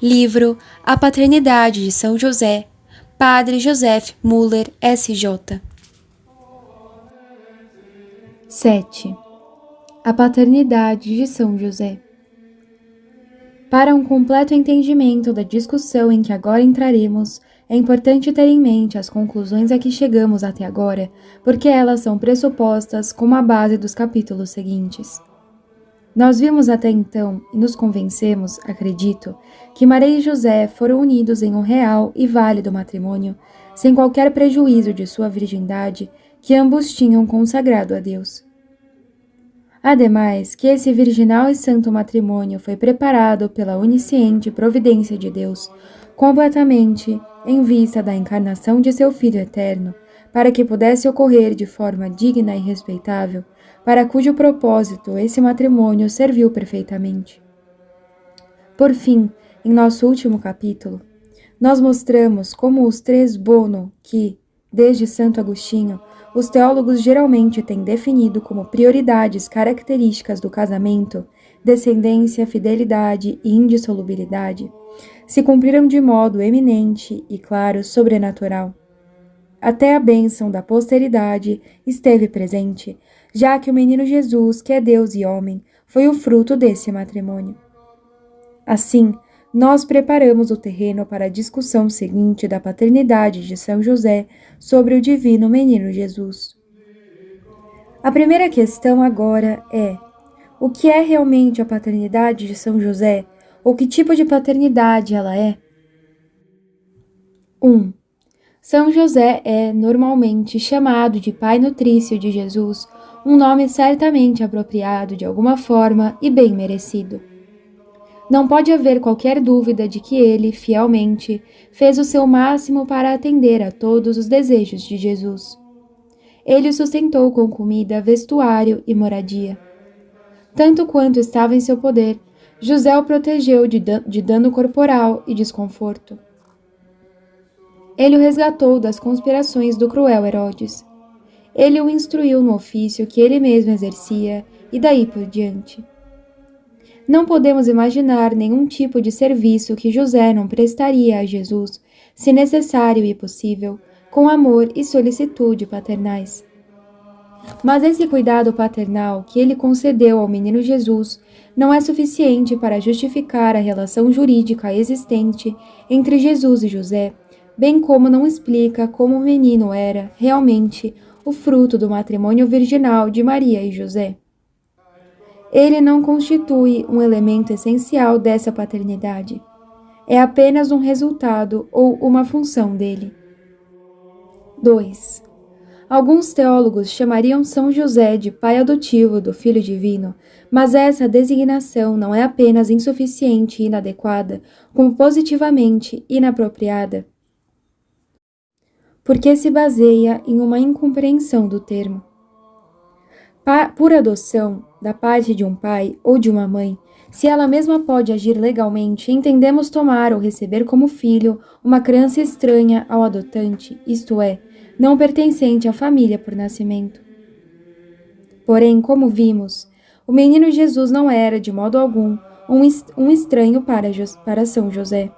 Livro A Paternidade de São José, Padre Joseph Müller, S.J. 7. A Paternidade de São José. Para um completo entendimento da discussão em que agora entraremos, é importante ter em mente as conclusões a que chegamos até agora, porque elas são pressupostas como a base dos capítulos seguintes. Nós vimos até então e nos convencemos, acredito, que Maria e José foram unidos em um real e válido matrimônio, sem qualquer prejuízo de sua virgindade, que ambos tinham consagrado a Deus. Ademais, que esse virginal e santo matrimônio foi preparado pela onisciente providência de Deus, completamente em vista da encarnação de seu Filho eterno, para que pudesse ocorrer de forma digna e respeitável, para cujo propósito esse matrimônio serviu perfeitamente. Por fim, em nosso último capítulo, nós mostramos como os três bono que, desde Santo Agostinho, os teólogos geralmente têm definido como prioridades características do casamento, descendência, fidelidade e indissolubilidade, se cumpriram de modo eminente e, claro, sobrenatural. Até a bênção da posteridade esteve presente, já que o menino Jesus, que é Deus e homem, foi o fruto desse matrimônio. Assim, nós preparamos o terreno para a discussão seguinte da paternidade de São José sobre o divino menino Jesus. A primeira questão agora é: o que é realmente a paternidade de São José, ou que tipo de paternidade ela é? 1. São José é normalmente chamado de pai nutrício de Jesus, um nome certamente apropriado de alguma forma e bem merecido. Não pode haver qualquer dúvida de que ele, fielmente, fez o seu máximo para atender a todos os desejos de Jesus. Ele o sustentou com comida, vestuário e moradia. Tanto quanto estava em seu poder, José o protegeu de dano corporal e desconforto. Ele o resgatou das conspirações do cruel Herodes. Ele o instruiu no ofício que ele mesmo exercia e daí por diante. Não podemos imaginar nenhum tipo de serviço que José não prestaria a Jesus, se necessário e possível, com amor e solicitude paternais. Mas esse cuidado paternal que ele concedeu ao menino Jesus não é suficiente para justificar a relação jurídica existente entre Jesus e José, bem como não explica como o menino era, realmente, o fruto do matrimônio virginal de Maria e José. Ele não constitui um elemento essencial dessa paternidade. É apenas um resultado ou uma função dele. 2. Alguns teólogos chamariam São José de pai adotivo do Filho Divino, mas essa designação não é apenas insuficiente e inadequada, como positivamente inapropriada, porque se baseia em uma incompreensão do termo. Por adoção, da parte de um pai ou de uma mãe, se ela mesma pode agir legalmente, entendemos tomar ou receber como filho uma criança estranha ao adotante, isto é, não pertencente à família por nascimento. Porém, como vimos, o menino Jesus não era, de modo algum, um estranho para São José.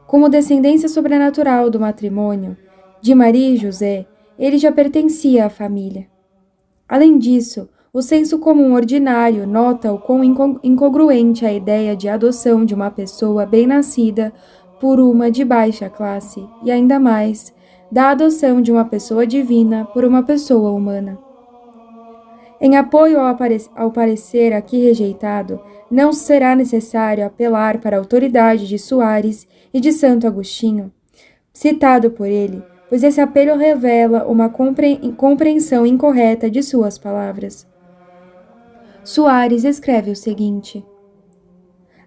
Como descendência sobrenatural do matrimônio de Maria e José, ele já pertencia à família. Além disso, o senso comum ordinário nota o quão incongruente a ideia de adoção de uma pessoa bem-nascida por uma de baixa classe, e ainda mais, da adoção de uma pessoa divina por uma pessoa humana. Em apoio ao parecer aqui rejeitado, não será necessário apelar para a autoridade de Soares e de Santo Agostinho, citado por ele, pois esse apelo revela uma compreensão incorreta de suas palavras. Soares escreve o seguinte: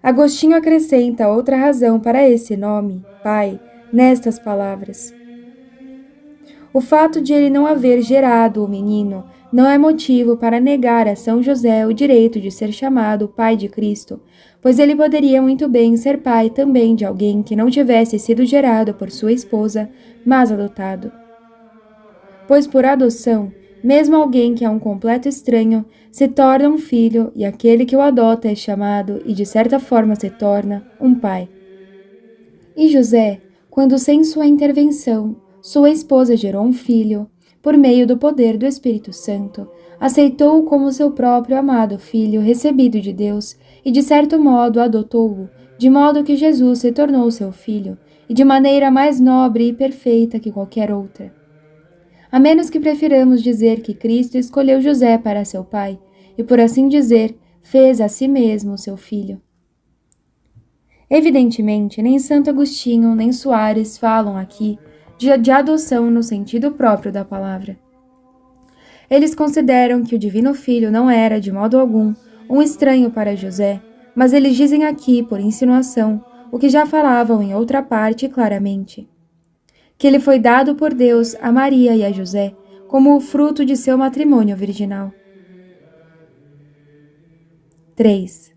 Agostinho acrescenta outra razão para esse nome, pai, nestas palavras. O fato de ele não haver gerado o menino não é motivo para negar a São José o direito de ser chamado pai de Cristo, pois ele poderia muito bem ser pai também de alguém que não tivesse sido gerado por sua esposa, mas adotado. Pois por adoção, Mesmo alguém que é um completo estranho se torna um filho e aquele que o adota é chamado e de certa forma se torna um pai. E José, quando sem sua intervenção, sua esposa gerou um filho, por meio do poder do Espírito Santo, aceitou-o como seu próprio amado filho recebido de Deus e de certo modo adotou-o, de modo que Jesus se tornou seu filho, e de maneira mais nobre e perfeita que qualquer outra. A menos que prefiramos dizer que Cristo escolheu José para seu pai, e por assim dizer, fez a si mesmo seu filho. Evidentemente, nem Santo Agostinho nem Soares falam aqui de adoção no sentido próprio da palavra. Eles consideram que o Divino Filho não era, de modo algum, um estranho para José, mas eles dizem aqui, por insinuação, o que já falavam em outra parte claramente: que ele foi dado por Deus a Maria e a José como o fruto de seu matrimônio virginal. 3.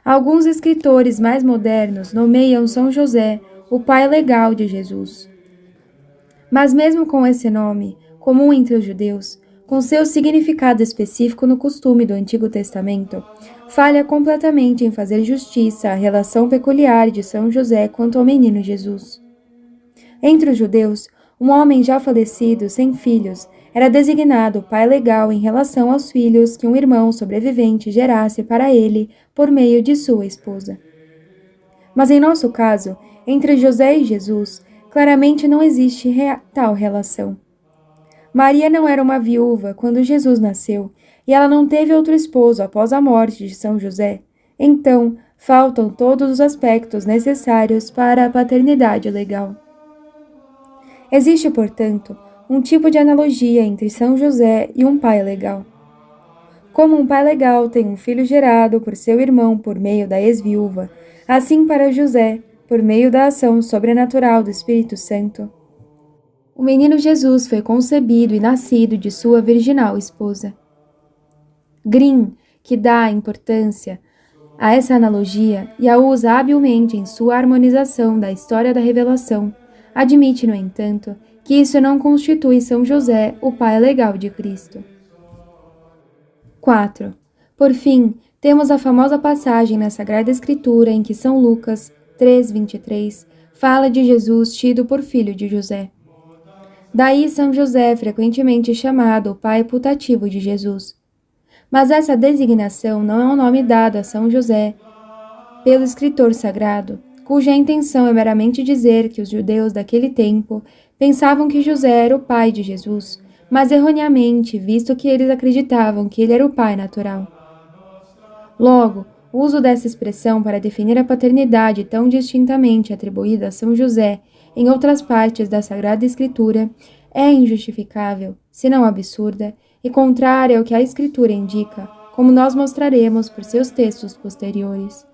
Alguns escritores mais modernos nomeiam São José o pai legal de Jesus. Mas mesmo com esse nome, comum entre os judeus, com seu significado específico no costume do Antigo Testamento, falha completamente em fazer justiça à relação peculiar de São José quanto ao menino Jesus. Entre os judeus, um homem já falecido, sem filhos, era designado pai legal em relação aos filhos que um irmão sobrevivente gerasse para ele por meio de sua esposa. Mas em nosso caso, entre José e Jesus, claramente não existe tal relação. Maria não era uma viúva quando Jesus nasceu, e ela não teve outro esposo após a morte de São José. Então, faltam todos os aspectos necessários para a paternidade legal. Existe, portanto, um tipo de analogia entre São José e um pai legal. Como um pai legal tem um filho gerado por seu irmão por meio da ex-viúva, assim para José, por meio da ação sobrenatural do Espírito Santo, o menino Jesus foi concebido e nascido de sua virginal esposa. Grimm, que dá importância a essa analogia e a usa habilmente em sua harmonização da história da revelação, admite, no entanto, que isso não constitui São José o pai legal de Cristo. 4. Por fim, temos a famosa passagem na Sagrada Escritura em que São Lucas 3:23 fala de Jesus tido por filho de José. Daí São José é frequentemente chamado o pai putativo de Jesus. Mas essa designação não é um nome dado a São José pelo escritor sagrado, cuja intenção é meramente dizer que os judeus daquele tempo pensavam que José era o pai de Jesus, mas erroneamente, visto que eles acreditavam que ele era o pai natural. Logo, o uso dessa expressão para definir a paternidade tão distintamente atribuída a São José em outras partes da Sagrada Escritura é injustificável, se não absurda, e contrária ao que a Escritura indica, como nós mostraremos por seus textos posteriores.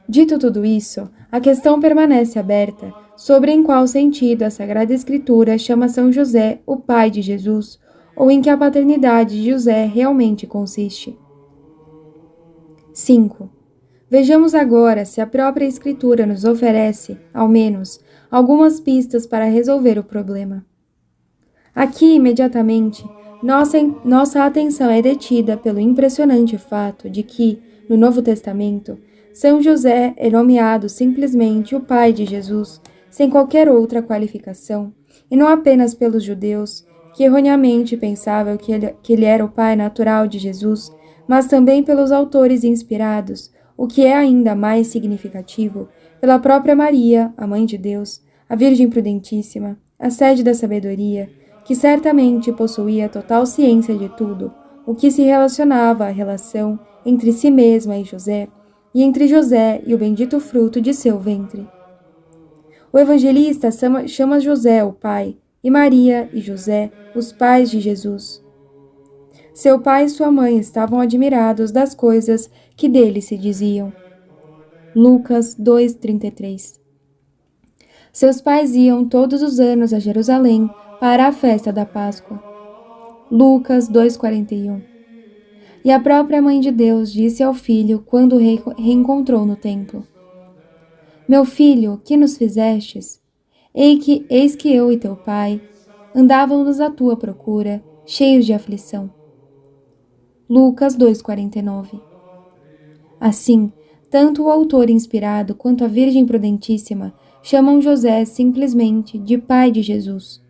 Dito tudo isso, a questão permanece aberta sobre em qual sentido a Sagrada Escritura chama São José o pai de Jesus, ou em que a paternidade de José realmente consiste. 5. Vejamos agora se a própria Escritura nos oferece, ao menos, algumas pistas para resolver o problema. Aqui, imediatamente, nossa atenção é detida pelo impressionante fato de que, no Novo Testamento, São José é nomeado simplesmente o pai de Jesus, sem qualquer outra qualificação, e não apenas pelos judeus, que erroneamente pensavam que ele era o pai natural de Jesus, mas também pelos autores inspirados, o que é ainda mais significativo, pela própria Maria, a Mãe de Deus, a Virgem Prudentíssima, a sede da sabedoria, que certamente possuía total ciência de tudo, o que se relacionava à relação entre si mesma e José, e entre José e o bendito fruto de seu ventre. O evangelista chama José o pai, e Maria e José os pais de Jesus. Seu pai e sua mãe estavam admirados das coisas que dele se diziam. Lucas 2:33. Seus pais iam todos os anos a Jerusalém para a festa da Páscoa. Lucas 2:41. E a própria Mãe de Deus disse ao filho quando o reencontrou no templo: Meu filho, que nos fizestes? Eis que eu e teu pai andávamos à tua procura, cheios de aflição. Lucas 2,49. Assim, tanto o autor inspirado quanto a Virgem Prudentíssima chamam José simplesmente de pai de Jesus.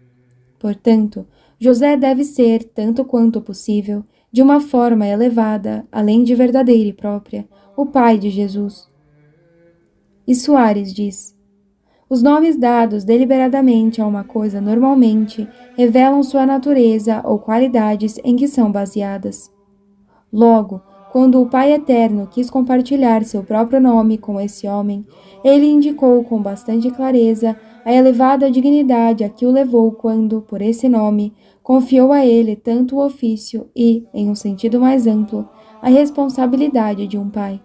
Portanto, José deve ser, tanto quanto possível, de uma forma elevada, além de verdadeira e própria, o pai de Jesus. E Soares diz: os nomes dados deliberadamente a uma coisa normalmente revelam sua natureza ou qualidades em que são baseadas. Logo, quando o Pai Eterno quis compartilhar seu próprio nome com esse homem, ele indicou com bastante clareza a elevada dignidade a que o levou quando, por esse nome, confiou a ele tanto o ofício e, em um sentido mais amplo, a responsabilidade de um pai.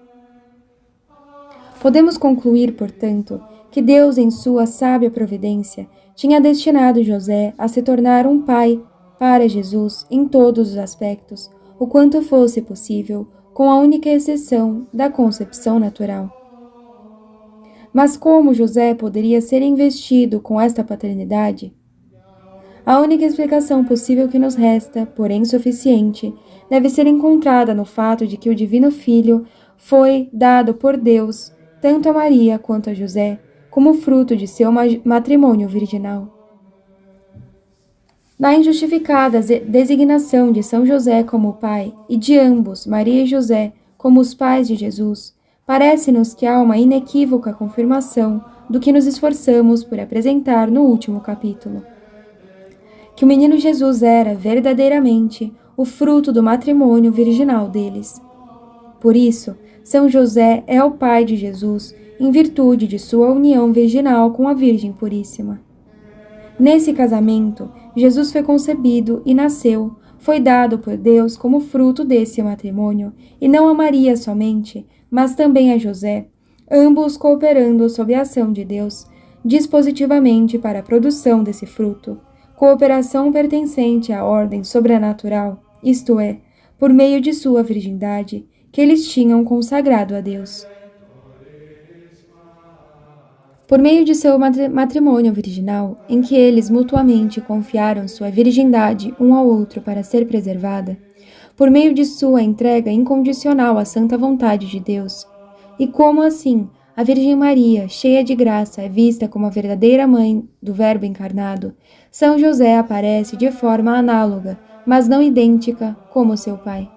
Podemos concluir, portanto, que Deus, em sua sábia providência, tinha destinado José a se tornar um pai para Jesus em todos os aspectos, o quanto fosse possível, com a única exceção da concepção natural. Mas como José poderia ser investido com esta paternidade? A única explicação possível que nos resta, porém suficiente, deve ser encontrada no fato de que o Divino Filho foi dado por Deus, tanto a Maria quanto a José, como fruto de seu matrimônio virginal. Na injustificada designação de São José como pai e de ambos, Maria e José, como os pais de Jesus, parece-nos que há uma inequívoca confirmação do que nos esforçamos por apresentar no último capítulo. Que o menino Jesus era, verdadeiramente, o fruto do matrimônio virginal deles. Por isso, São José é o pai de Jesus, em virtude de sua união virginal com a Virgem Puríssima. Nesse casamento, Jesus foi concebido e nasceu, foi dado por Deus como fruto desse matrimônio, e não a Maria somente, mas também a José, ambos cooperando sob a ação de Deus, dispositivamente para a produção desse fruto, cooperação pertencente à ordem sobrenatural, isto é, por meio de sua virgindade, que eles tinham consagrado a Deus. Por meio de seu matrimônio virginal, em que eles mutuamente confiaram sua virgindade um ao outro para ser preservada, por meio de sua entrega incondicional à santa vontade de Deus, e como assim a Virgem Maria, cheia de graça, é vista como a verdadeira mãe do Verbo encarnado, São José aparece de forma análoga, mas não idêntica, como seu pai.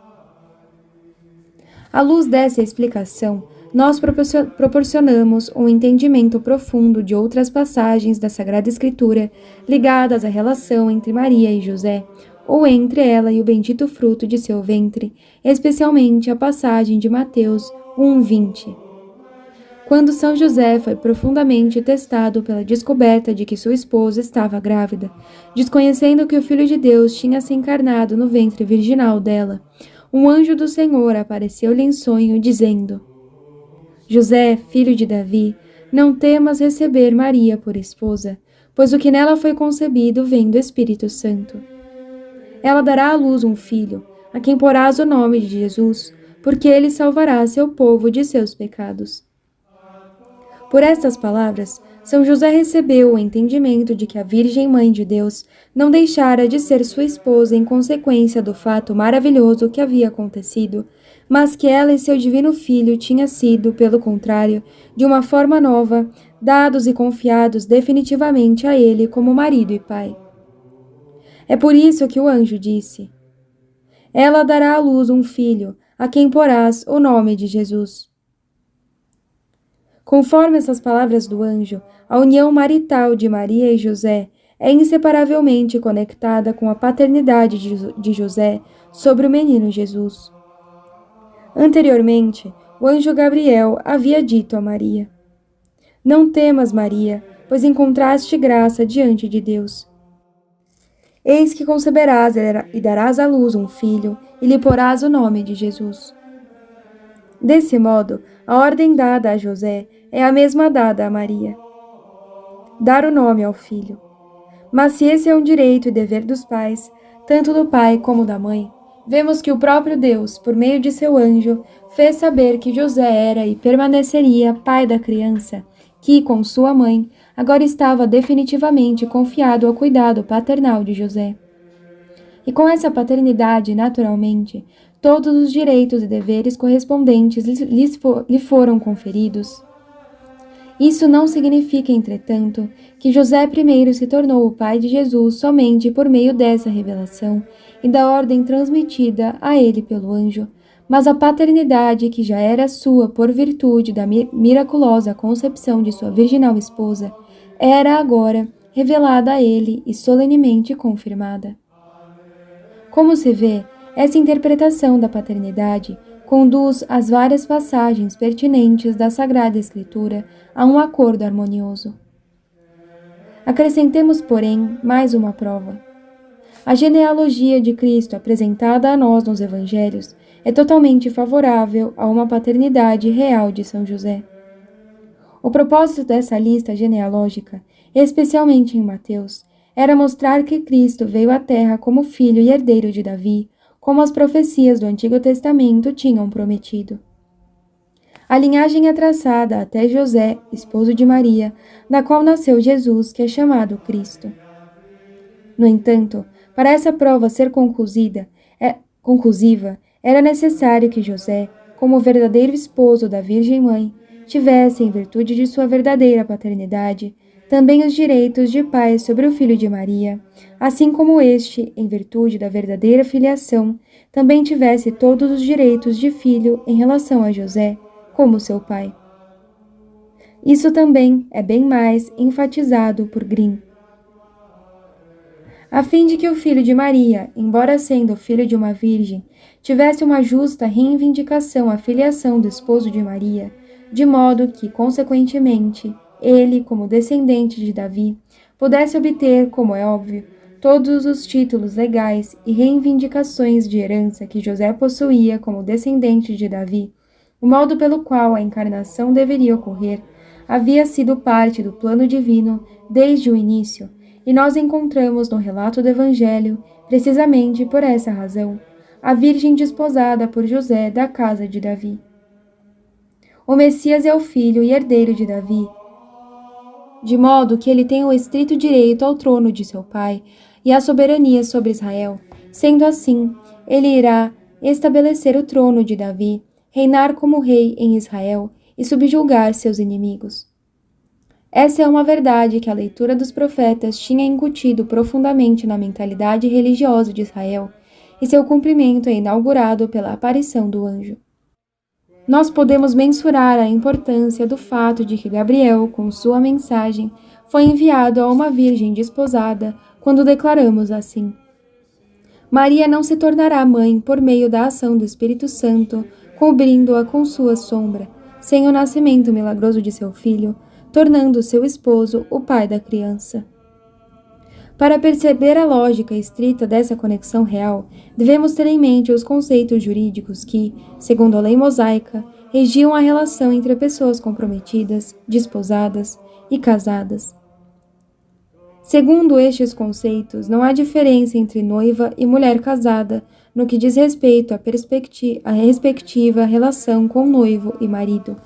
À luz dessa explicação, nós proporcionamos um entendimento profundo de outras passagens da Sagrada Escritura ligadas à relação entre Maria e José, ou entre ela e o bendito fruto de seu ventre, especialmente a passagem de Mateus 1:20. Quando São José foi profundamente testado pela descoberta de que sua esposa estava grávida, desconhecendo que o Filho de Deus tinha se encarnado no ventre virginal dela, um anjo do Senhor apareceu-lhe em sonho, dizendo: José, filho de Davi, não temas receber Maria por esposa, pois o que nela foi concebido vem do Espírito Santo. Ela dará à luz um filho, a quem porás o nome de Jesus, porque ele salvará seu povo de seus pecados. Por estas palavras, São José recebeu o entendimento de que a Virgem Mãe de Deus não deixara de ser sua esposa em consequência do fato maravilhoso que havia acontecido, mas que ela e seu divino Filho tinham sido, pelo contrário, de uma forma nova, dados e confiados definitivamente a ele como marido e pai. É por isso que o anjo disse: Ela dará à luz um filho, a quem porás o nome de Jesus. Conforme essas palavras do anjo, a união marital de Maria e José é inseparavelmente conectada com a paternidade de José sobre o menino Jesus. Anteriormente, o anjo Gabriel havia dito a Maria: Não temas, Maria, pois encontraste graça diante de Deus. Eis que conceberás e darás à luz um filho, e lhe porás o nome de Jesus. Desse modo, a ordem dada a José é a mesma dada a Maria: dar o nome ao filho. Mas se esse é um direito e dever dos pais, tanto do pai como da mãe, vemos que o próprio Deus, por meio de seu anjo, fez saber que José era e permaneceria pai da criança, que, com sua mãe, agora estava definitivamente confiado ao cuidado paternal de José. E com essa paternidade, naturalmente, todos os direitos e deveres correspondentes lhe foram conferidos. Isso não significa, entretanto, que José I se tornou o pai de Jesus somente por meio dessa revelação e da ordem transmitida a ele pelo anjo, mas a paternidade que já era sua por virtude da miraculosa concepção de sua virginal esposa, era agora revelada a ele e solenemente confirmada. Como se vê, essa interpretação da paternidade conduz as várias passagens pertinentes da Sagrada Escritura a um acordo harmonioso. Acrescentemos, porém, mais uma prova. A genealogia de Cristo apresentada a nós nos Evangelhos é totalmente favorável a uma paternidade real de São José. O propósito dessa lista genealógica, especialmente em Mateus, era mostrar que Cristo veio à Terra como filho e herdeiro de Davi, como as profecias do Antigo Testamento tinham prometido. A linhagem é traçada até José, esposo de Maria, da qual nasceu Jesus, que é chamado Cristo. No entanto, para essa prova ser conclusiva, era necessário que José, como verdadeiro esposo da Virgem Mãe, tivesse, em virtude de sua verdadeira paternidade, também os direitos de pai sobre o filho de Maria, assim como este, em virtude da verdadeira filiação, também tivesse todos os direitos de filho em relação a José, como seu pai. Isso também é bem mais enfatizado por Grimm. A fim de que o filho de Maria, embora sendo filho de uma virgem, tivesse uma justa reivindicação à filiação do esposo de Maria, de modo que, consequentemente, ele, como descendente de Davi, pudesse obter, como é óbvio, todos os títulos legais e reivindicações de herança que José possuía como descendente de Davi, o modo pelo qual a encarnação deveria ocorrer havia sido parte do plano divino desde o início, e nós encontramos no relato do Evangelho, precisamente por essa razão, a Virgem desposada por José da casa de Davi. O Messias é o filho e herdeiro de Davi, de modo que ele tem o estrito direito ao trono de seu pai e à soberania sobre Israel. Sendo assim, ele irá estabelecer o trono de Davi, reinar como rei em Israel e subjugar seus inimigos. Essa é uma verdade que a leitura dos profetas tinha incutido profundamente na mentalidade religiosa de Israel, e seu cumprimento é inaugurado pela aparição do anjo. Nós podemos mensurar a importância do fato de que Gabriel, com sua mensagem, foi enviado a uma virgem desposada quando declaramos assim: Maria não se tornará mãe por meio da ação do Espírito Santo, cobrindo-a com sua sombra, sem o nascimento milagroso de seu filho, tornando seu esposo o pai da criança. Para perceber a lógica estrita dessa conexão real, devemos ter em mente os conceitos jurídicos que, segundo a lei mosaica, regiam a relação entre pessoas comprometidas, desposadas e casadas. Segundo estes conceitos, não há diferença entre noiva e mulher casada no que diz respeito à respectiva relação com noivo e marido.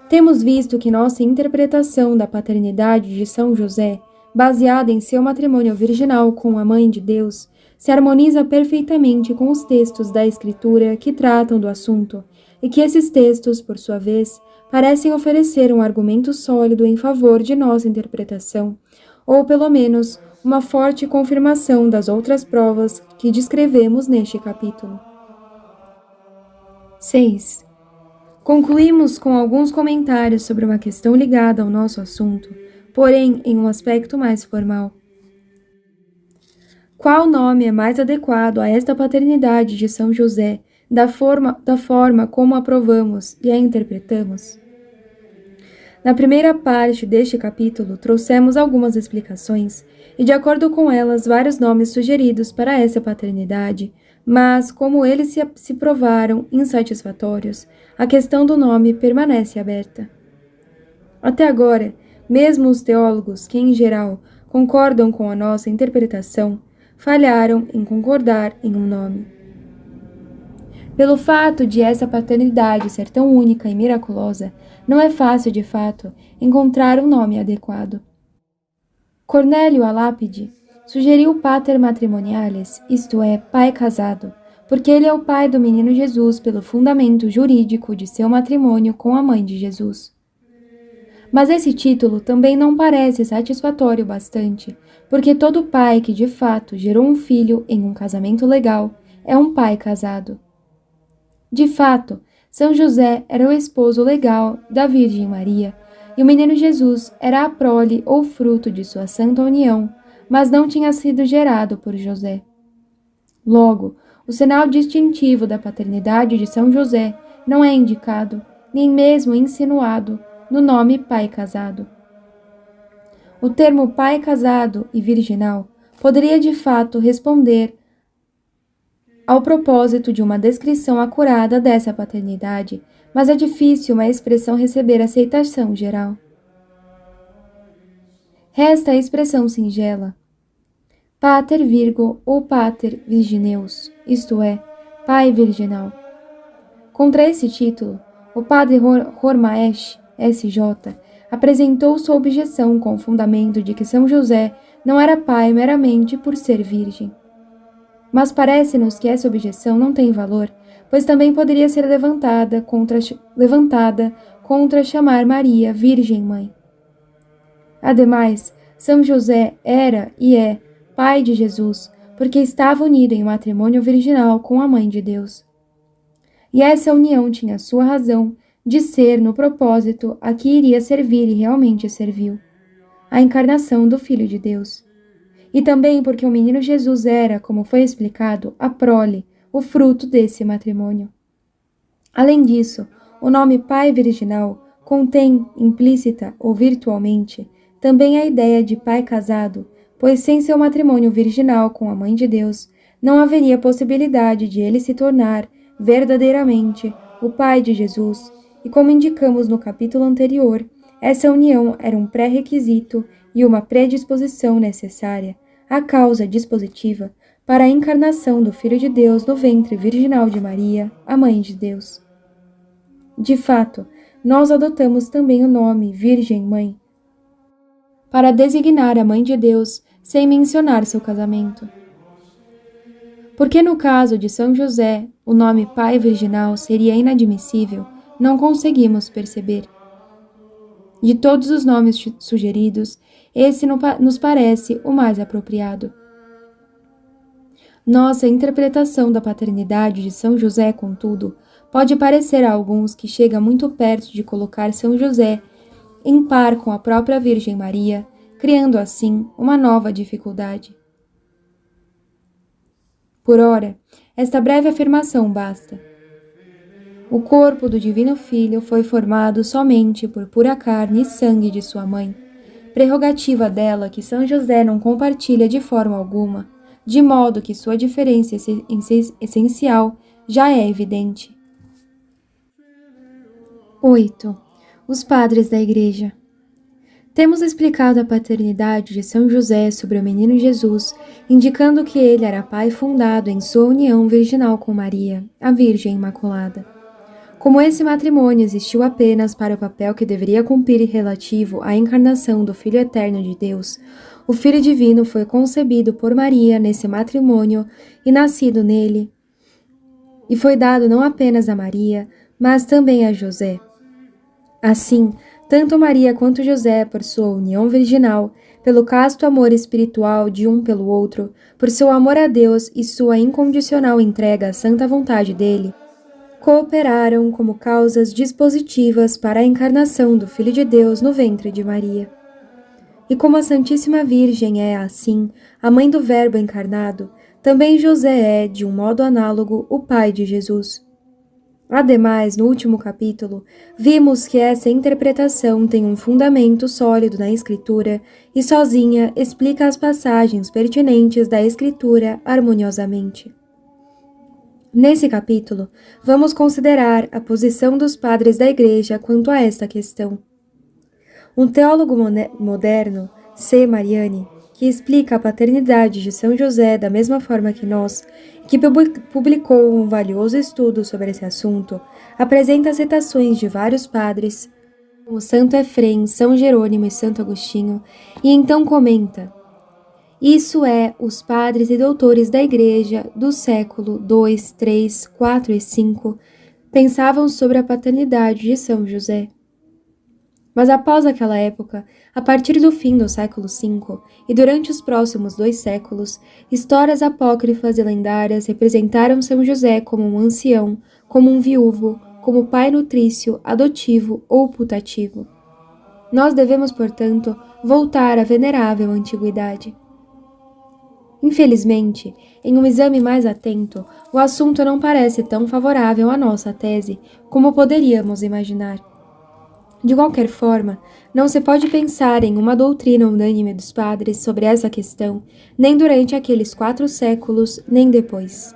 Temos visto que nossa interpretação da paternidade de São José, baseada em seu matrimônio virginal com a Mãe de Deus, se harmoniza perfeitamente com os textos da Escritura que tratam do assunto, e que esses textos, por sua vez, parecem oferecer um argumento sólido em favor de nossa interpretação, ou pelo menos uma forte confirmação das outras provas que descrevemos neste capítulo. 6. Concluímos com alguns comentários sobre uma questão ligada ao nosso assunto, porém em um aspecto mais formal. Qual nome é mais adequado a esta paternidade de São José, da forma como a provamos e a interpretamos? Na primeira parte deste capítulo, trouxemos algumas explicações e, de acordo com elas, vários nomes sugeridos para essa paternidade, mas, como eles se provaram insatisfatórios, a questão do nome permanece aberta. Até agora, mesmo os teólogos que, em geral, concordam com a nossa interpretação, falharam em concordar em um nome. Pelo fato de essa paternidade ser tão única e miraculosa, não é fácil, de fato, encontrar um nome adequado. Cornélio a Lápide sugeriu pater matrimonialis, isto é, pai casado, porque ele é o pai do menino Jesus pelo fundamento jurídico de seu matrimônio com a mãe de Jesus. Mas esse título também não parece satisfatório bastante, porque todo pai que de fato gerou um filho em um casamento legal é um pai casado. De fato, São José era o esposo legal da Virgem Maria, e o menino Jesus era a prole ou fruto de sua santa união, mas não tinha sido gerado por José. Logo, o sinal distintivo da paternidade de São José não é indicado, nem mesmo insinuado, no nome pai casado. O termo pai casado e virginal poderia de fato responder ao propósito de uma descrição acurada dessa paternidade, mas é difícil uma expressão receber aceitação geral. Resta a expressão singela, pater virgo ou pater virgineus, isto é, pai virginal. Contra esse título, o padre Hormaesch, S.J., apresentou sua objeção com o fundamento de que São José não era pai meramente por ser virgem. Mas parece-nos que essa objeção não tem valor, pois também poderia ser levantada contra chamar Maria Virgem Mãe. Ademais, São José era e é pai de Jesus, porque estava unido em matrimônio virginal com a Mãe de Deus. E essa união tinha sua razão de ser no propósito a que iria servir e realmente serviu, a encarnação do Filho de Deus. E também porque o menino Jesus era, como foi explicado, a prole, o fruto desse matrimônio. Além disso, o nome pai virginal contém, implícita ou virtualmente, também a ideia de pai casado, pois sem seu matrimônio virginal com a Mãe de Deus, não haveria possibilidade de ele se tornar, verdadeiramente, o pai de Jesus, e como indicamos no capítulo anterior, essa união era um pré-requisito e uma predisposição necessária, a causa dispositiva, para a encarnação do Filho de Deus no ventre virginal de Maria, a Mãe de Deus. De fato, nós adotamos também o nome Virgem Mãe para designar a Mãe de Deus sem mencionar seu casamento. Porque no caso de São José, o nome Pai Virginal seria inadmissível, não conseguimos perceber. De todos os nomes sugeridos, esse nos parece o mais apropriado. Nossa interpretação da paternidade de São José, contudo, pode parecer a alguns que chega muito perto de colocar São José em par com a própria Virgem Maria, criando assim uma nova dificuldade. Por ora, esta breve afirmação basta. O corpo do Divino Filho foi formado somente por pura carne e sangue de sua mãe, prerrogativa dela que São José não compartilha de forma alguma, de modo que sua diferença essencial já é evidente. 8. Os padres da Igreja. Temos explicado a paternidade de São José sobre o menino Jesus, indicando que ele era pai fundado em sua união virginal com Maria, a Virgem Imaculada. Como esse matrimônio existiu apenas para o papel que deveria cumprir relativo à encarnação do Filho Eterno de Deus, o Filho Divino foi concebido por Maria nesse matrimônio e nascido nele, e foi dado não apenas a Maria, mas também a José. Assim, tanto Maria quanto José, por sua união virginal, pelo casto amor espiritual de um pelo outro, por seu amor a Deus e sua incondicional entrega à santa vontade dele, cooperaram como causas dispositivas para a encarnação do Filho de Deus no ventre de Maria. E como a Santíssima Virgem é, assim, a mãe do Verbo encarnado, também José é, de um modo análogo, o pai de Jesus. Ademais, no último capítulo, vimos que essa interpretação tem um fundamento sólido na Escritura e sozinha explica as passagens pertinentes da Escritura harmoniosamente. Nesse capítulo, vamos considerar a posição dos padres da Igreja quanto a esta questão. Um teólogo moderno, C. Mariani, que explica a paternidade de São José da mesma forma que nós, que publicou um valioso estudo sobre esse assunto, apresenta citações de vários padres, como Santo Efrem, São Jerônimo e Santo Agostinho, e então comenta: isso é, os padres e doutores da Igreja do século II, III, IV e V pensavam sobre a paternidade de São José. Mas após aquela época, a partir do fim do século V e durante os próximos 2 séculos, histórias apócrifas e lendárias representaram São José como um ancião, como um viúvo, como pai nutrício, adotivo ou putativo. Nós devemos, portanto, voltar à venerável antiguidade. Infelizmente, em um exame mais atento, o assunto não parece tão favorável à nossa tese como poderíamos imaginar. De qualquer forma, não se pode pensar em uma doutrina unânime dos padres sobre essa questão, nem durante aqueles 4 séculos, nem depois.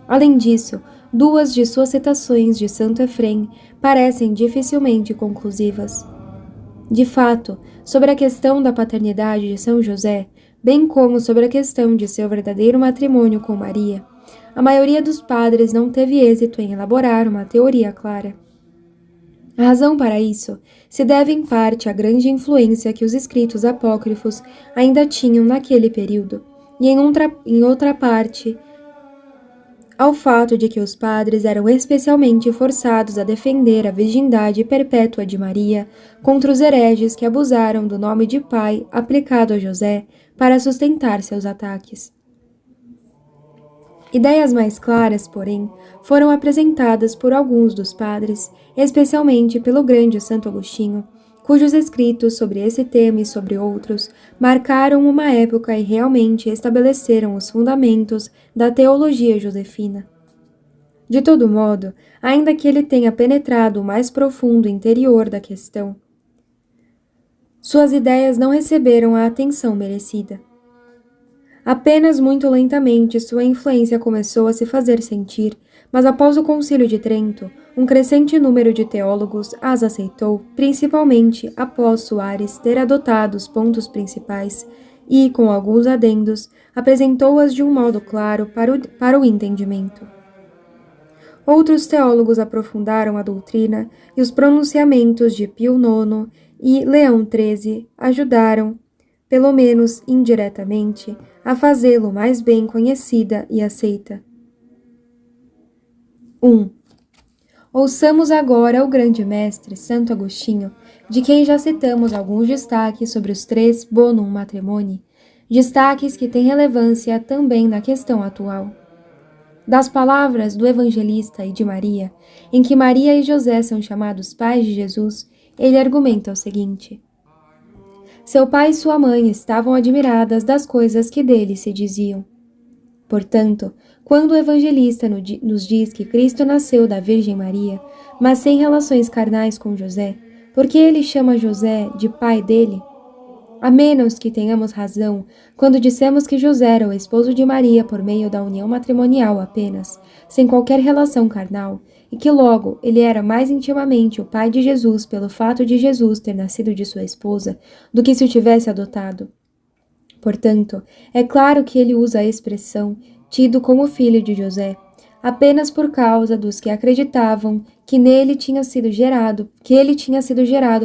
Além disso, 2 de suas citações de Santo Efrem parecem dificilmente conclusivas. De fato, sobre a questão da paternidade de São José, bem como sobre a questão de seu verdadeiro matrimônio com Maria, a maioria dos padres não teve êxito em elaborar uma teoria clara. A razão para isso se deve em parte à grande influência que os escritos apócrifos ainda tinham naquele período, e em outra parte ao fato de que os padres eram especialmente forçados a defender a virgindade perpétua de Maria contra os hereges que abusaram do nome de pai aplicado a José para sustentar seus ataques. Ideias mais claras, porém, foram apresentadas por alguns dos padres, especialmente pelo grande Santo Agostinho, cujos escritos sobre esse tema e sobre outros marcaram uma época e realmente estabeleceram os fundamentos da teologia josefina. De todo modo, ainda que ele tenha penetrado o mais profundo interior da questão, suas ideias não receberam a atenção merecida. Apenas muito lentamente sua influência começou a se fazer sentir, mas após o Concílio de Trento, um crescente número de teólogos as aceitou, principalmente após Soares ter adotado os pontos principais e, com alguns adendos, apresentou-as de um modo claro para o entendimento. Outros teólogos aprofundaram a doutrina e os pronunciamentos de Pio IX e Leão XIII ajudaram, pelo menos indiretamente, a fazê-lo mais bem conhecida e aceita. 1. Ouçamos agora o grande mestre Santo Agostinho, de quem já citamos alguns destaques sobre os 3 bonum matrimoni, destaques que têm relevância também na questão atual. Das palavras do evangelista e de Maria, em que Maria e José são chamados pais de Jesus, ele argumenta o seguinte: seu pai e sua mãe estavam admiradas das coisas que dele se diziam. Portanto, quando o evangelista nos diz que Cristo nasceu da Virgem Maria, mas sem relações carnais com José, por que ele chama José de pai dele? A menos que tenhamos razão quando dissemos que José era o esposo de Maria por meio da união matrimonial apenas, sem qualquer relação carnal, e que logo ele era mais intimamente o pai de Jesus pelo fato de Jesus ter nascido de sua esposa do que se o tivesse adotado. Portanto, é claro que ele usa a expressão tido como filho de José, apenas por causa dos que acreditavam que ele tinha sido gerado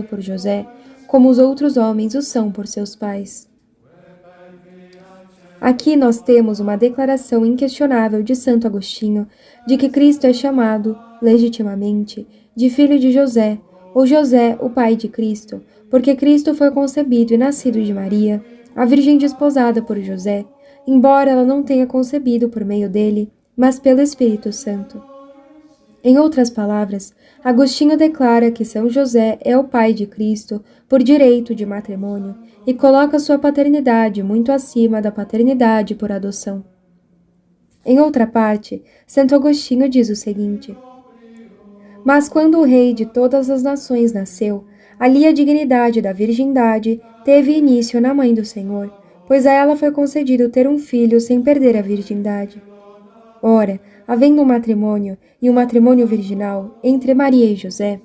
por José, como os outros homens o são por seus pais. Aqui nós temos uma declaração inquestionável de Santo Agostinho de que Cristo é chamado, legitimamente, de filho de José, ou José, o pai de Cristo, porque Cristo foi concebido e nascido de Maria, a Virgem desposada por José, embora ela não tenha concebido por meio dele, mas pelo Espírito Santo. Em outras palavras, Agostinho declara que São José é o pai de Cristo por direito de matrimônio e coloca sua paternidade muito acima da paternidade por adoção. Em outra parte, Santo Agostinho diz o seguinte: mas quando o rei de todas as nações nasceu, ali a dignidade da virgindade teve início na mãe do Senhor, pois a ela foi concedido ter um filho sem perder a virgindade. Ora, havendo um matrimônio, e um matrimônio virginal, entre Maria e José,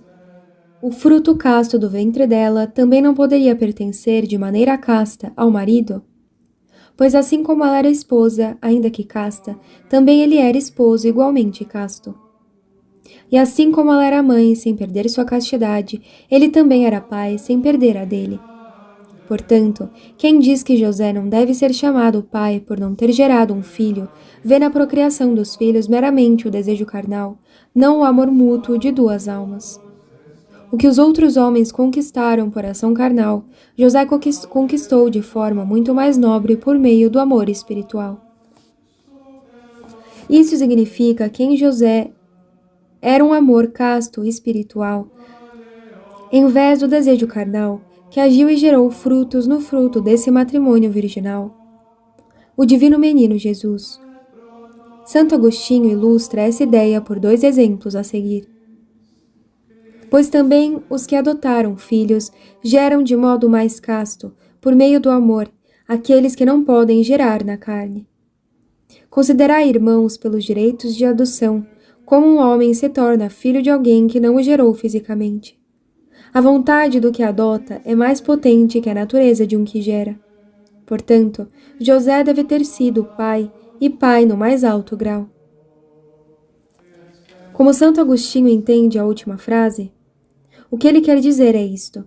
o fruto casto do ventre dela também não poderia pertencer de maneira casta ao marido? Pois assim como ela era esposa, ainda que casta, também ele era esposo igualmente casto. E assim como ela era mãe, sem perder sua castidade, ele também era pai, sem perder a dele. Portanto, quem diz que José não deve ser chamado pai por não ter gerado um filho, vê na procriação dos filhos meramente o desejo carnal, não o amor mútuo de duas almas. O que os outros homens conquistaram por ação carnal, José conquistou de forma muito mais nobre por meio do amor espiritual. Isso significa que em José era um amor casto e espiritual, em vez do desejo carnal, que agiu e gerou frutos no fruto desse matrimônio virginal, o divino menino Jesus. Santo Agostinho ilustra essa ideia por dois exemplos a seguir. Pois também os que adotaram filhos geram de modo mais casto, por meio do amor, aqueles que não podem gerar na carne. Considerai irmãos pelos direitos de adoção, como um homem se torna filho de alguém que não o gerou fisicamente. A vontade do que adota é mais potente que a natureza de um que gera. Portanto, José deve ter sido pai, e pai no mais alto grau. Como Santo Agostinho entende a última frase, o que ele quer dizer é isto.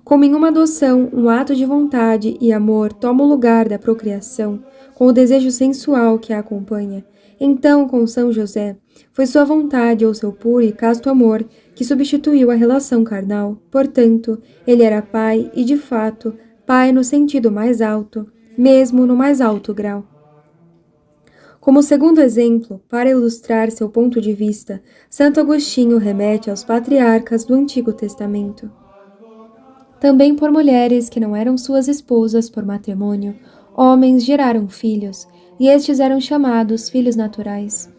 Como em uma adoção, um ato de vontade e amor toma o lugar da procriação, com o desejo sensual que a acompanha, então, com São José, foi sua vontade ou seu puro e casto amor que substituiu a relação carnal. Portanto, ele era pai e, de fato, pai no sentido mais alto, mesmo no mais alto grau. Como segundo exemplo, para ilustrar seu ponto de vista, Santo Agostinho remete aos patriarcas do Antigo Testamento. Também por mulheres que não eram suas esposas por matrimônio, homens geraram filhos, e estes eram chamados filhos naturais.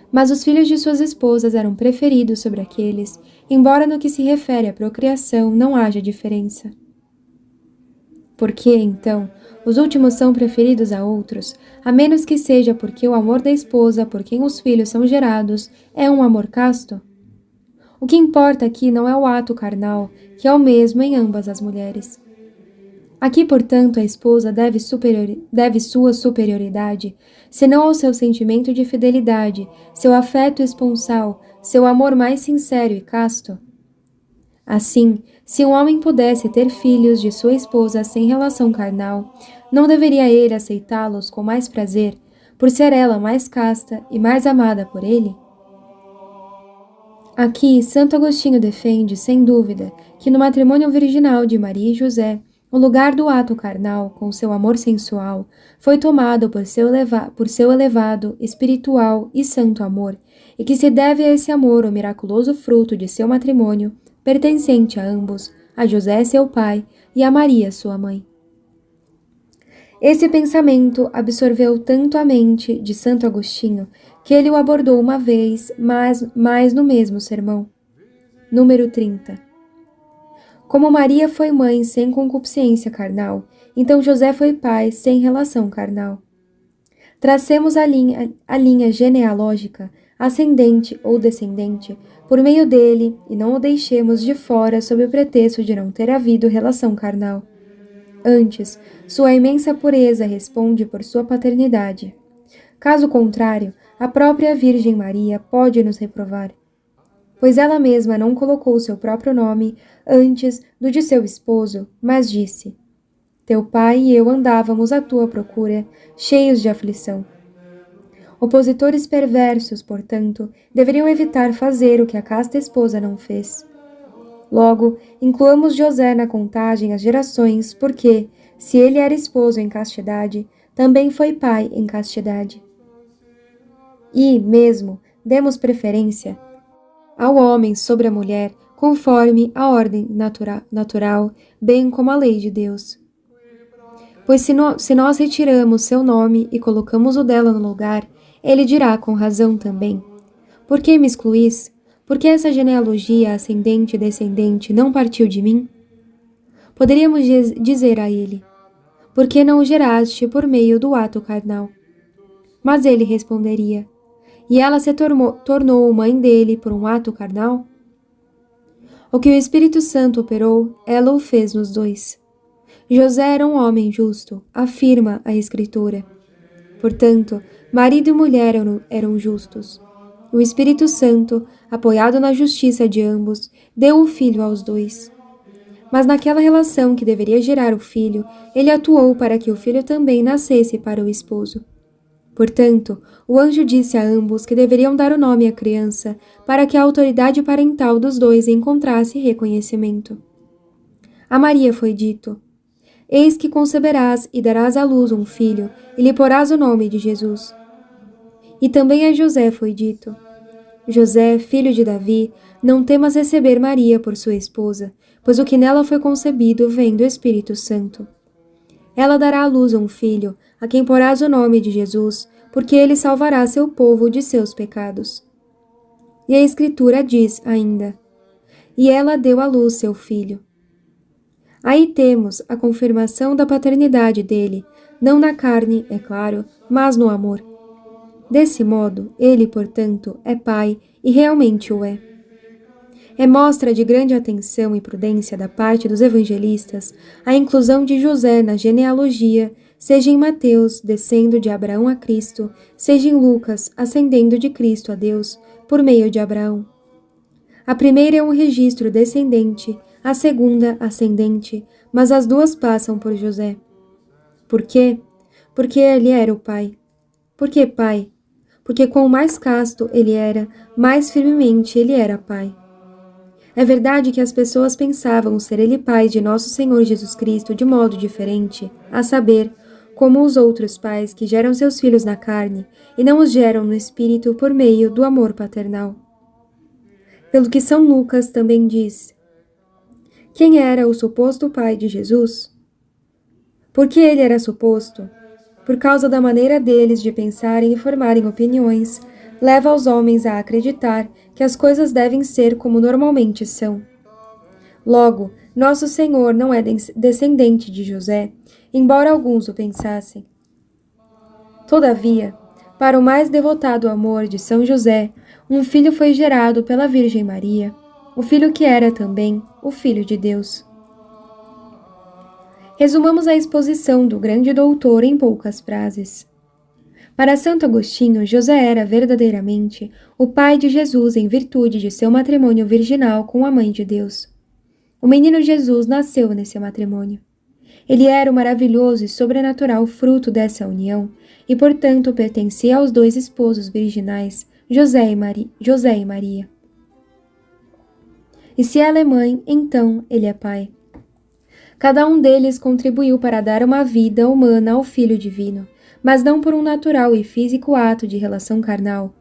Mas os filhos de suas esposas eram preferidos sobre aqueles, embora no que se refere à procriação não haja diferença. Por que, então, os últimos são preferidos a outros, a menos que seja porque o amor da esposa por quem os filhos são gerados é um amor casto? O que importa aqui não é o ato carnal, que é o mesmo em ambas as mulheres. Aqui, portanto, a esposa deve sua superioridade, senão ao seu sentimento de fidelidade, seu afeto esponsal, seu amor mais sincero e casto. Assim, se um homem pudesse ter filhos de sua esposa sem relação carnal, não deveria ele aceitá-los com mais prazer, por ser ela mais casta e mais amada por ele? Aqui, Santo Agostinho defende, sem dúvida, que no matrimônio virginal de Maria e José, o lugar do ato carnal, com seu amor sensual, foi tomado por seu elevado, espiritual e santo amor, e que se deve a esse amor o miraculoso fruto de seu matrimônio, pertencente a ambos, a José seu pai e a Maria sua mãe. Esse pensamento absorveu tanto a mente de Santo Agostinho que ele o abordou uma vez, mas no mesmo sermão. Número 30. Como Maria foi mãe sem concupiscência carnal, então José foi pai sem relação carnal. Tracemos a linha genealógica, ascendente ou descendente, por meio dele e não o deixemos de fora sob o pretexto de não ter havido relação carnal. Antes, sua imensa pureza responde por sua paternidade. Caso contrário, a própria Virgem Maria pode nos reprovar, pois ela mesma não colocou seu próprio nome antes do de seu esposo, mas disse: Teu pai e eu andávamos à tua procura, cheios de aflição. Opositores perversos, portanto, deveriam evitar fazer o que a casta esposa não fez. Logo, incluamos José na contagem às gerações, porque, se ele era esposo em castidade, também foi pai em castidade. E, mesmo, demos preferência ao homem sobre a mulher, conforme a ordem natural, bem como a lei de Deus. Pois se nós retiramos seu nome e colocamos o dela no lugar, ele dirá com razão também: Por que me excluís? Por que essa genealogia ascendente e descendente não partiu de mim? Poderíamos dizer a ele: Por que não o geraste por meio do ato carnal? Mas ele responderia: E ela se tornou mãe dele por um ato carnal? O que o Espírito Santo operou, ela o fez nos dois. José era um homem justo, afirma a Escritura. Portanto, marido e mulher eram justos. O Espírito Santo, apoiado na justiça de ambos, deu o filho aos dois. Mas naquela relação que deveria gerar o filho, ele atuou para que o filho também nascesse para o esposo. Portanto, o anjo disse a ambos que deveriam dar o nome à criança para que a autoridade parental dos dois encontrasse reconhecimento. A Maria foi dito: Eis que conceberás e darás à luz um filho, e lhe porás o nome de Jesus. E também a José foi dito: José, filho de Davi, não temas receber Maria por sua esposa, pois o que nela foi concebido vem do Espírito Santo. Ela dará à luz um filho, a quem porás o nome de Jesus, porque ele salvará seu povo de seus pecados. E a Escritura diz ainda: E ela deu à luz seu filho. Aí temos a confirmação da paternidade dele, não na carne, é claro, mas no amor. Desse modo, ele, portanto, é pai e realmente o é. É mostra de grande atenção e prudência da parte dos evangelistas a inclusão de José na genealogia, seja em Mateus, descendo de Abraão a Cristo, seja em Lucas, ascendendo de Cristo a Deus, por meio de Abraão. A primeira é um registro descendente, a segunda, ascendente, mas as duas passam por José. Por quê? Porque ele era o pai. Por que pai? Porque quanto mais casto ele era, mais firmemente ele era pai. É verdade que as pessoas pensavam ser ele pai de nosso Senhor Jesus Cristo de modo diferente, a saber, como os outros pais que geram seus filhos na carne e não os geram no espírito por meio do amor paternal. Pelo que São Lucas também diz: quem era o suposto pai de Jesus? Por que ele era suposto? Por causa da maneira deles de pensarem e formarem opiniões, leva os homens a acreditar que as coisas devem ser como normalmente são. Logo, nosso Senhor não é descendente de José, embora alguns o pensassem. Todavia, para o mais devotado amor de São José, um filho foi gerado pela Virgem Maria, o filho que era também o Filho de Deus. Resumamos a exposição do grande doutor em poucas frases. Para Santo Agostinho, José era verdadeiramente o pai de Jesus em virtude de seu matrimônio virginal com a Mãe de Deus. O menino Jesus nasceu nesse matrimônio. Ele era o maravilhoso e sobrenatural fruto dessa união e, portanto, pertencia aos dois esposos virginais, José e Maria. E se ela é mãe, então ele é pai. Cada um deles contribuiu para dar uma vida humana ao Filho Divino, mas não por um natural e físico ato de relação carnal.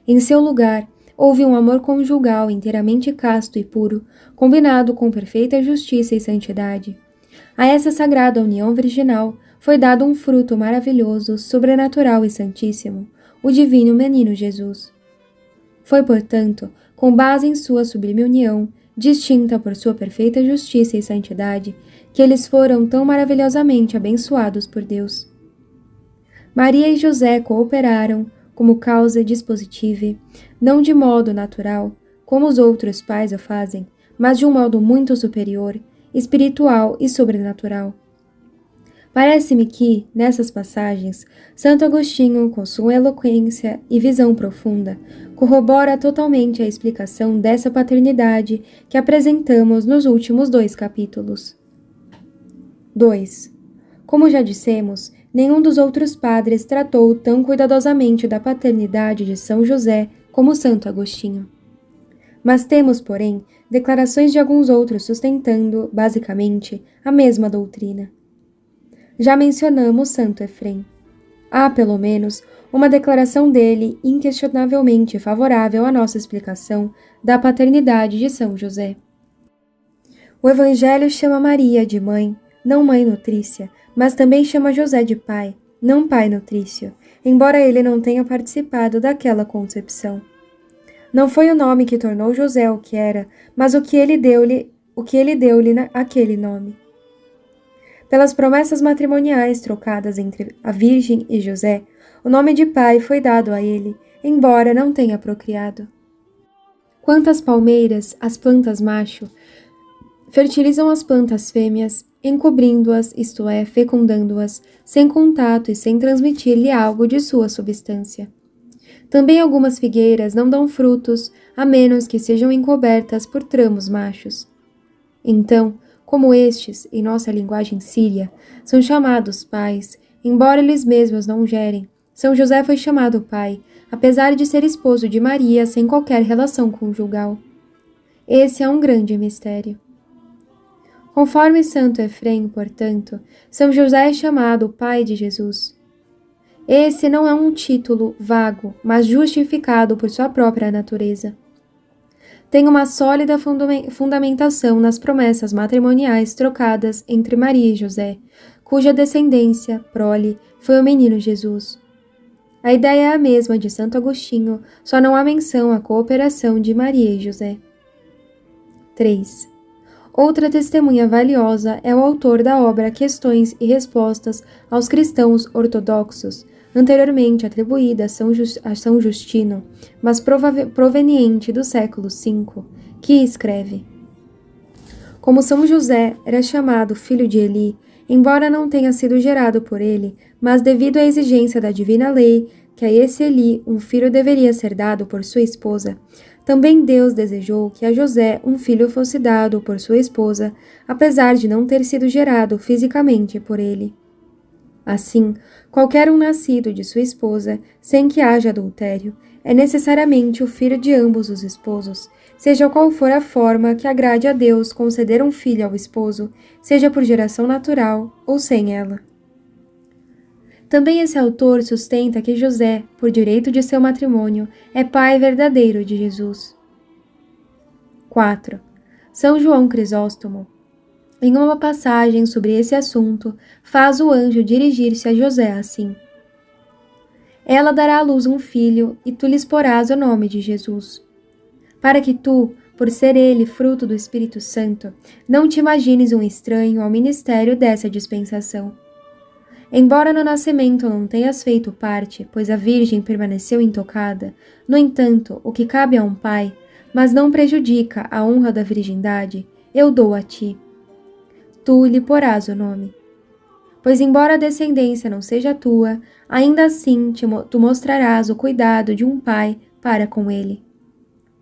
Em seu lugar, houve um amor conjugal inteiramente casto e puro, combinado com perfeita justiça e santidade. A essa sagrada união virginal foi dado um fruto maravilhoso, sobrenatural e santíssimo, o divino menino Jesus. Foi, portanto, com base em sua sublime união, distinta por sua perfeita justiça e santidade, que eles foram tão maravilhosamente abençoados por Deus. Maria e José cooperaram como causa dispositiva, não de modo natural, como os outros pais o fazem, mas de um modo muito superior, espiritual e sobrenatural. Parece-me que, nessas passagens, Santo Agostinho, com sua eloquência e visão profunda, corrobora totalmente a explicação dessa paternidade que apresentamos nos últimos 2 capítulos. 2. Como já dissemos, nenhum dos outros padres tratou tão cuidadosamente da paternidade de São José como Santo Agostinho. Mas temos, porém, declarações de alguns outros sustentando, basicamente, a mesma doutrina. Já mencionamos Santo Efrem. Há, pelo menos, uma declaração dele inquestionavelmente favorável à nossa explicação da paternidade de São José. O Evangelho chama Maria de mãe, não mãe nutrícia, mas também chama José de pai, não pai nutrício, embora ele não tenha participado daquela concepção. Não foi o nome que tornou José o que era, mas o que ele deu-lhe aquele nome. Pelas promessas matrimoniais trocadas entre a Virgem e José, o nome de pai foi dado a ele, embora não tenha procriado. Quantas palmeiras, as plantas macho, fertilizam as plantas fêmeas, encobrindo-as, isto é, fecundando-as, sem contato e sem transmitir-lhe algo de sua substância. Também algumas figueiras não dão frutos, a menos que sejam encobertas por tramos machos. Então, como estes, em nossa linguagem síria, são chamados pais, embora eles mesmos não gerem, São José foi chamado pai, apesar de ser esposo de Maria sem qualquer relação conjugal. Esse é um grande mistério. Conforme Santo Efrem, portanto, São José é chamado pai de Jesus. Esse não é um título vago, mas justificado por sua própria natureza. Tem uma sólida fundamentação nas promessas matrimoniais trocadas entre Maria e José, cuja descendência, prole, foi o menino Jesus. A ideia é a mesma de Santo Agostinho, só não há menção à cooperação de Maria e José. 3. Outra testemunha valiosa é o autor da obra Questões e Respostas aos Cristãos Ortodoxos, anteriormente atribuída a São Justino, mas proveniente do século V, que escreve: Como São José era chamado filho de Eli, embora não tenha sido gerado por ele, mas devido à exigência da divina lei, que a esse Eli um filho deveria ser dado por sua esposa, também Deus desejou que a José um filho fosse dado por sua esposa, apesar de não ter sido gerado fisicamente por ele. Assim, qualquer um nascido de sua esposa, sem que haja adultério, é necessariamente o filho de ambos os esposos, seja qual for a forma que agrade a Deus conceder um filho ao esposo, seja por geração natural ou sem ela. Também esse autor sustenta que José, por direito de seu matrimônio, é pai verdadeiro de Jesus. 4. São João Crisóstomo, em uma passagem sobre esse assunto, faz o anjo dirigir-se a José assim: Ela dará à luz um filho, e tu lhes porás o nome de Jesus, para que tu, por ser ele fruto do Espírito Santo, não te imagines um estranho ao ministério dessa dispensação. Embora no nascimento não tenhas feito parte, pois a Virgem permaneceu intocada, no entanto, o que cabe a um pai, mas não prejudica a honra da virgindade, eu dou a ti. Tu lhe porás o nome. Pois embora a descendência não seja tua, ainda assim tu mostrarás o cuidado de um pai para com ele.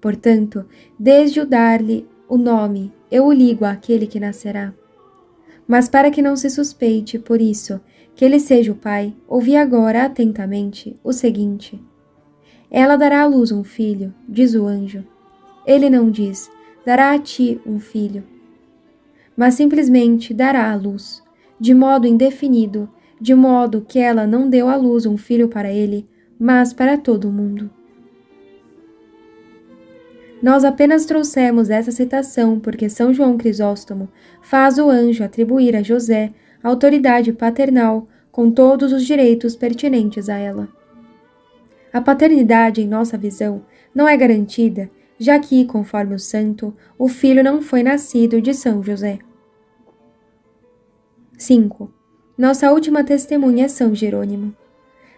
Portanto, desde o dar-lhe o nome, eu o ligo àquele que nascerá. Mas para que não se suspeite, por isso, que ele seja o pai, ouvi agora atentamente o seguinte: Ela dará à luz um filho, diz o anjo. Ele não diz, dará a ti um filho, mas simplesmente dará à luz, de modo indefinido, de modo que ela não deu à luz um filho para ele, mas para todo o mundo. Nós apenas trouxemos essa citação porque São João Crisóstomo faz o anjo atribuir a José a autoridade paternal com todos os direitos pertinentes a ela. A paternidade, em nossa visão, não é garantida, já que, conforme o santo, o filho não foi nascido de São José. 5. Nossa última testemunha é São Jerônimo.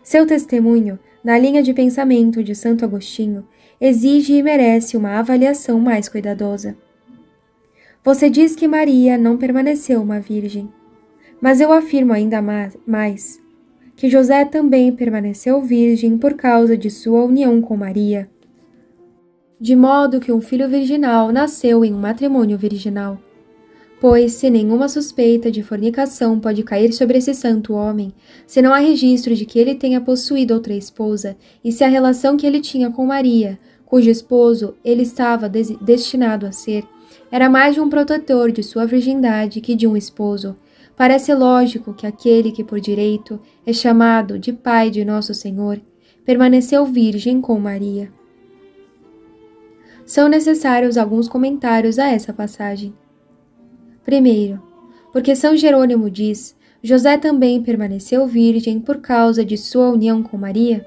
Seu testemunho, na linha de pensamento de Santo Agostinho, exige e merece uma avaliação mais cuidadosa. Você diz que Maria não permaneceu uma virgem, mas eu afirmo ainda mais que José também permaneceu virgem por causa de sua união com Maria, de modo que um filho virginal nasceu em um matrimônio virginal. Pois, se nenhuma suspeita de fornicação pode cair sobre esse santo homem, se não há registro de que ele tenha possuído outra esposa, e se a relação que ele tinha com Maria, cujo esposo ele estava destinado a ser, era mais de um protetor de sua virgindade que de um esposo, parece lógico que aquele que por direito é chamado de pai de nosso Senhor, permaneceu virgem com Maria. São necessários alguns comentários a essa passagem. Primeiro, porque São Jerônimo diz, José também permaneceu virgem por causa de sua união com Maria?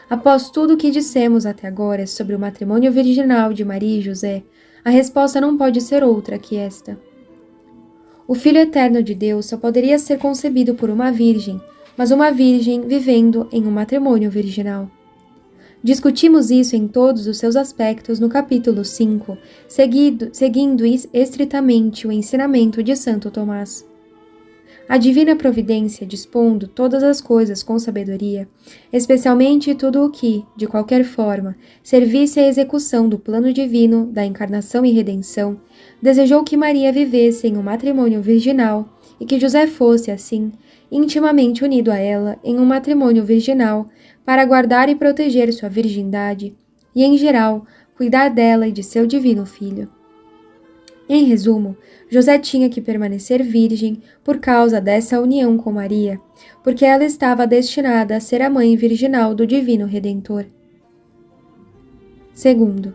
Após tudo o que dissemos até agora sobre o matrimônio virginal de Maria e José, a resposta não pode ser outra que esta. O Filho Eterno de Deus só poderia ser concebido por uma virgem, mas uma virgem vivendo em um matrimônio virginal. Discutimos isso em todos os seus aspectos no capítulo 5, seguindo estritamente o ensinamento de Santo Tomás. A divina providência, dispondo todas as coisas com sabedoria, especialmente tudo o que, de qualquer forma, servisse à execução do plano divino da encarnação e redenção, desejou que Maria vivesse em um matrimônio virginal e que José fosse, assim, intimamente unido a ela em um matrimônio virginal para guardar e proteger sua virgindade e, em geral, cuidar dela e de seu divino filho. Em resumo, José tinha que permanecer virgem por causa dessa união com Maria, porque ela estava destinada a ser a mãe virginal do Divino Redentor. Segundo,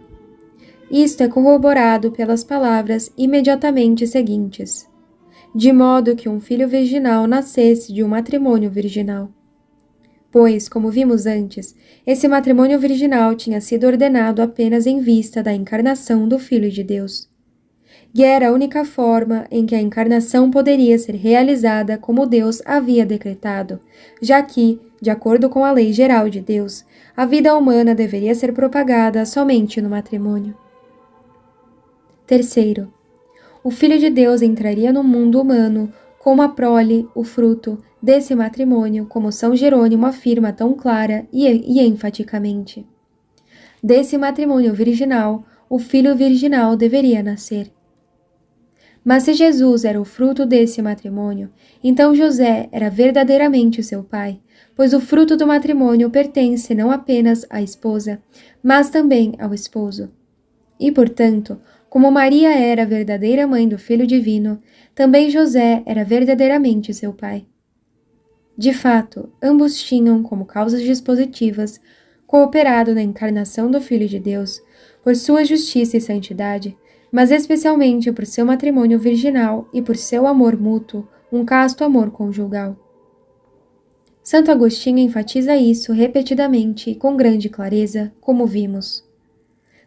isto é corroborado pelas palavras imediatamente seguintes, de modo que um filho virginal nascesse de um matrimônio virginal. Pois, como vimos antes, esse matrimônio virginal tinha sido ordenado apenas em vista da encarnação do Filho de Deus. E era a única forma em que a encarnação poderia ser realizada como Deus havia decretado, já que, de acordo com a lei geral de Deus, a vida humana deveria ser propagada somente no matrimônio. Terceiro, o Filho de Deus entraria no mundo humano como a prole, o fruto, desse matrimônio, como São Jerônimo afirma tão clara e enfaticamente. Desse matrimônio virginal, o Filho virginal deveria nascer. Mas se Jesus era o fruto desse matrimônio, então José era verdadeiramente seu pai, pois o fruto do matrimônio pertence não apenas à esposa, mas também ao esposo. E, portanto, como Maria era a verdadeira mãe do Filho Divino, também José era verdadeiramente seu pai. De fato, ambos tinham, como causas dispositivas, cooperado na encarnação do Filho de Deus, por sua justiça e santidade, mas especialmente por seu matrimônio virginal e por seu amor mútuo, um casto amor conjugal. Santo Agostinho enfatiza isso repetidamente e com grande clareza, como vimos.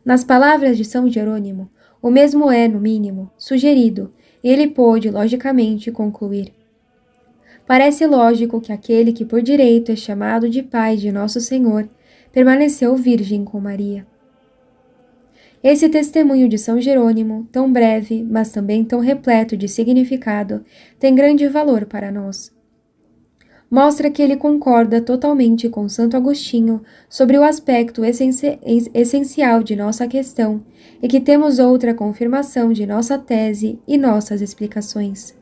Nas palavras de São Jerônimo, o mesmo é, no mínimo, sugerido, e ele pôde, logicamente, concluir. Parece lógico que aquele que por direito é chamado de pai de Nosso Senhor, permaneceu virgem com Maria. Esse testemunho de São Jerônimo, tão breve, mas também tão repleto de significado, tem grande valor para nós. Mostra que ele concorda totalmente com Santo Agostinho sobre o aspecto essencial de nossa questão e que temos outra confirmação de nossa tese e nossas explicações.